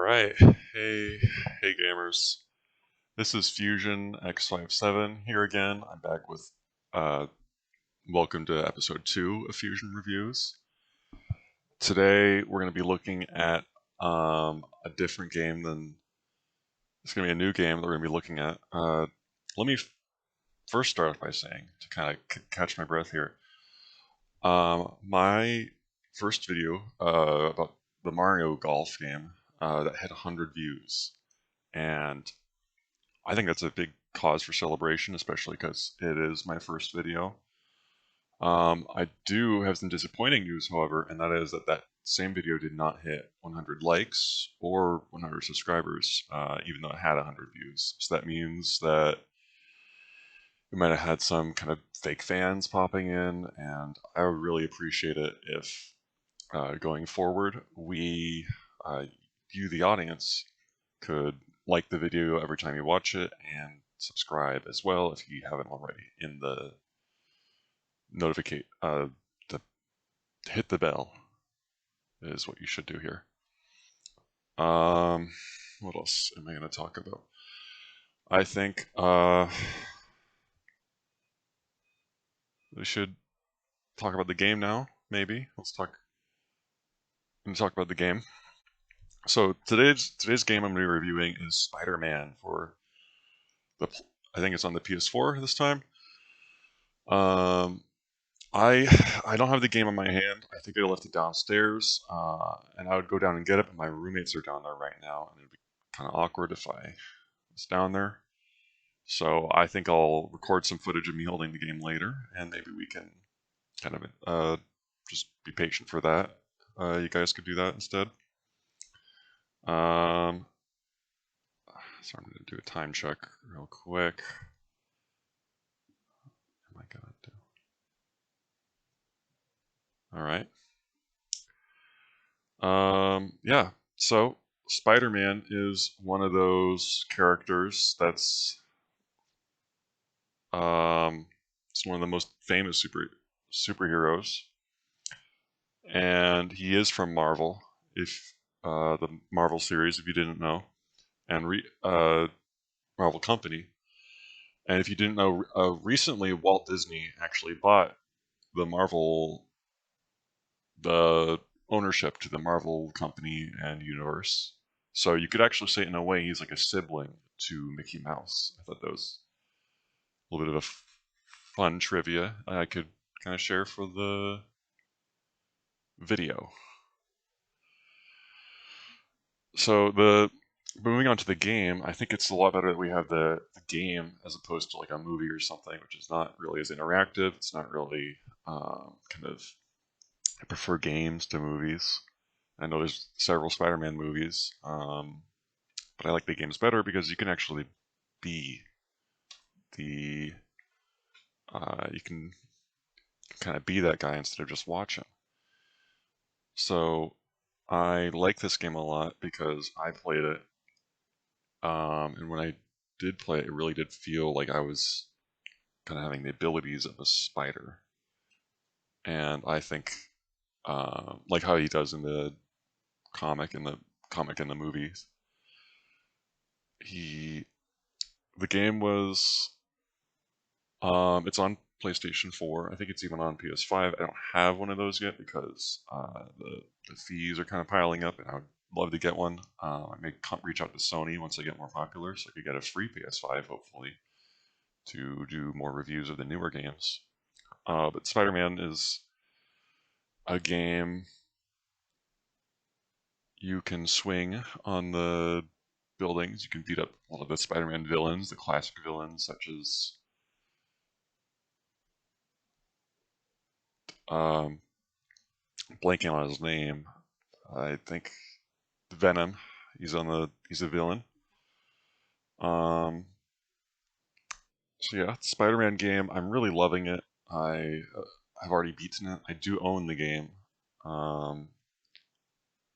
Alright, hey gamers. This is Fusion X57 here again. I'm back with, welcome to episode 2 of Fusion Reviews. Today we're going to be looking at a different game than, it's going to be a new game that we're going to be looking at. Let me first start off by saying, to kind of catch my breath here, my first video about the Mario Golf game that had 100 views. And I think that's a big cause for celebration, especially because it is my first video. I do have some disappointing news, however, and that is that same video did not hit 100 likes or 100 subscribers, even though it had 100 views. So that means that we might have had some kind of fake fans popping in, and I would really appreciate it if, going forward, you, the audience, could like the video every time you watch it and subscribe as well if you haven't already in the notificate hit the bell is what you should do here. What else am I going to talk about? I think we should talk about the game now. Maybe let's talk about the game. So today's game I'm going to be reviewing is Spiderman for I think it's on the PS4 this time. I don't have the game in my hand. I think I left it downstairs, and I would go down and get it, but my roommates are down there right now, and it'd be kind of awkward if I was down there. So I think I'll record some footage of me holding the game later, and maybe we can kind of just be patient for that. You guys could do that instead. So I'm going to do a time check real quick. Am I going to do? All right. Yeah, so Spider-Man is one of those characters that's it's one of the most famous superheroes, and he is from Marvel. If the Marvel series, if you didn't know, and Marvel Company, and if you didn't know, recently Walt Disney actually bought the ownership to the Marvel Company and universe. So you could actually say, in a way, he's like a sibling to Mickey Mouse. I thought that was a little bit of a fun trivia I could kind of share for the video. So moving on to the game, I think it's a lot better that we have the game as opposed to like a movie or something, which is not really as interactive. It's not really kind of. I prefer games to movies. I know there's several Spider-Man movies, but I like the games better because you can actually be the you can kind of be that guy instead of just watch him. So I like this game a lot because I played it, and when I did play it, it really did feel like I was kind of having the abilities of a spider. And I think, like how he does in the comic and the movies, the game was, it's on PlayStation 4. I think it's even on PS5. I don't have one of those yet because the fees are kind of piling up, and I would love to get one. I may reach out to Sony once I get more popular, so I could get a free PS5, hopefully, to do more reviews of the newer games. But Spider-Man is a game you can swing on the buildings. You can beat up a lot of the Spider-Man villains, the classic villains, such as blanking on his name. I think Venom. He's a villain. So yeah, Spider-Man game. I'm really loving it. I've already beaten it. I do own the game, and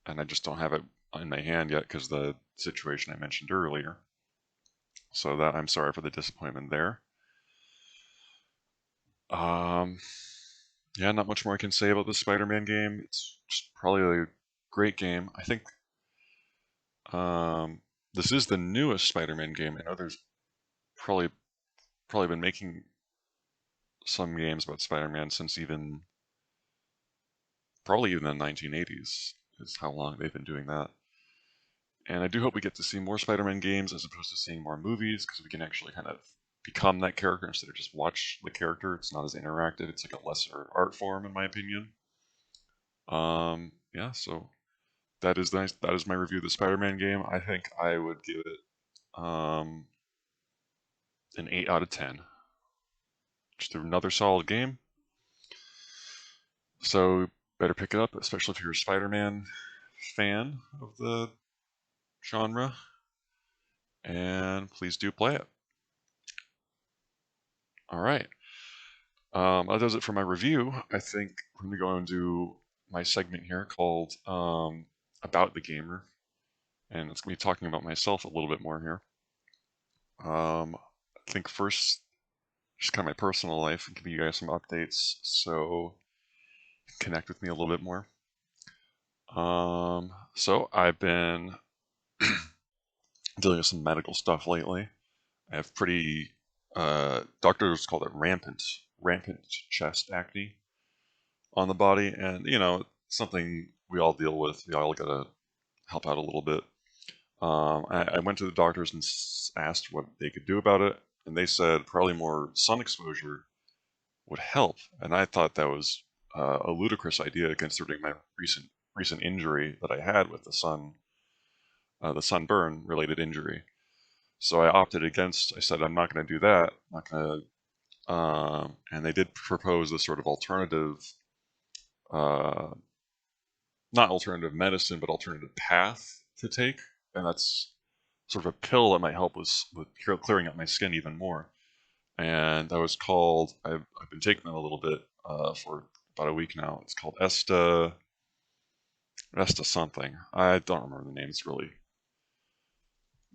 I just don't have it in my hand yet because the situation I mentioned earlier. So that I'm sorry for the disappointment there. Yeah, not much more I can say about the Spider-Man game. It's just probably a great game. I think This is the newest Spider-Man game. I know there's probably been making some games about Spider-Man since probably even the 1980s is how long they've been doing that. And I do hope we get to see more Spider-Man games as opposed to seeing more movies, because we can actually kind of become that character instead of just watch the character. It's not as interactive. It's like a lesser art form, in my opinion. Yeah, so that is nice. That is my review of the Spider-Man game. I think I would give it an 8 out of 10. Just another solid game. So better pick it up, especially if you're a Spider-Man fan of the genre. And please do play it. All right. That does it for my review. I think I'm going to go and do my segment here called About the Gamer. And it's going to be talking about myself a little bit more here. I think first, just kind of my personal life and give you guys some updates so you can connect with me a little bit more. So I've been dealing with some medical stuff lately. I have pretty, doctors call it rampant chest acne on the body, and something we all deal with. We all gotta help out a little bit. I went to the doctors and asked what they could do about it, and they said probably more sun exposure would help. And I thought that was a ludicrous idea considering my recent injury that I had with the sunburn related injury. So I opted against. I said I'm not going to do that. I'm not going to. And they did propose a sort of alternative, uh, not alternative medicine, but alternative path to take, and that's sort of a pill that might help with clearing up my skin even more. And that was called. I've been taking it a little bit for about a week now. It's called Esta something. I don't remember the name. It's really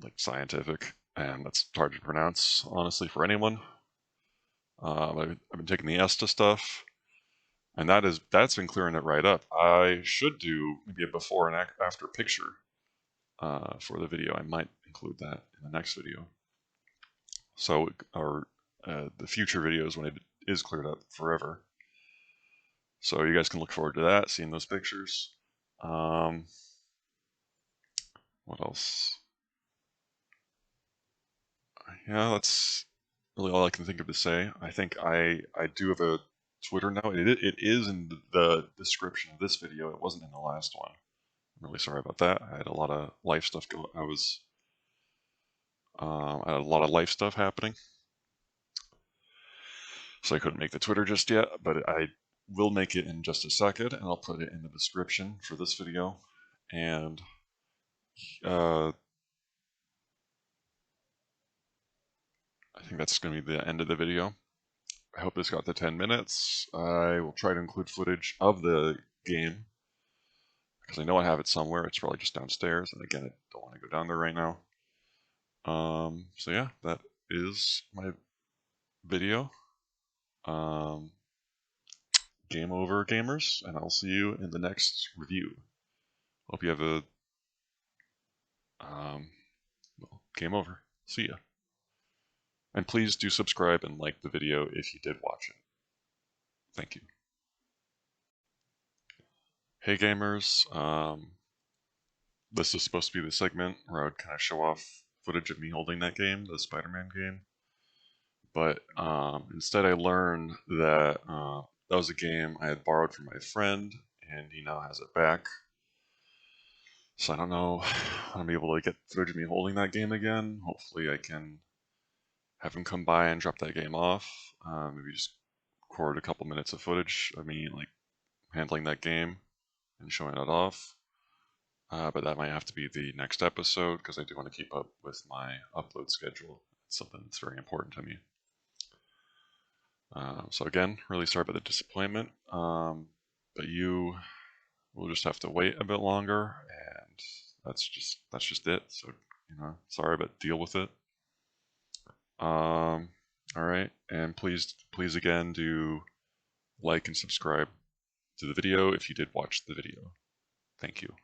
like scientific, and that's hard to pronounce honestly for anyone. I've been taking the Esta stuff, and that's been clearing it right up. I should do maybe a before and after picture for the video. I might include that in the next video. So, or the future videos when it is cleared up forever. So you guys can look forward to that, seeing those pictures. What else? Yeah, that's really all I can think of to say. I think I do have a Twitter now. It is in the description of this video. It wasn't in the last one. I'm really sorry about that. I had a lot of life stuff go. I had a lot of life stuff happening, so I couldn't make the Twitter just yet. But I will make it in just a second, and I'll put it in the description for this video. And I think that's going to be the end of the video. I hope this got to 10 minutes. I will try to include footage of the game because I know I have it somewhere. It's probably just downstairs, and again, I don't want to go down there right now. So yeah, that is my video. Game over, gamers, and I'll see you in the next review. Hope you have a well, game over. See ya. And please do subscribe and like the video if you did watch it. Thank you. Hey gamers, this is supposed to be the segment where I would kind of show off footage of me holding that game, the Spider-Man game. But instead I learned that that was a game I had borrowed from my friend, and he now has it back. So I don't know when I'll be able to get footage of me holding that game again. Hopefully I can have him come by and drop that game off. Maybe just record a couple minutes of footage of me like handling that game and showing it off. But that might have to be the next episode because I do want to keep up with my upload schedule. It's something that's very important to me. So again, really sorry about the disappointment, but you will just have to wait a bit longer, and that's just it. So sorry, but deal with it. All right, and please again do like and subscribe to the video if you did watch the video. Thank you.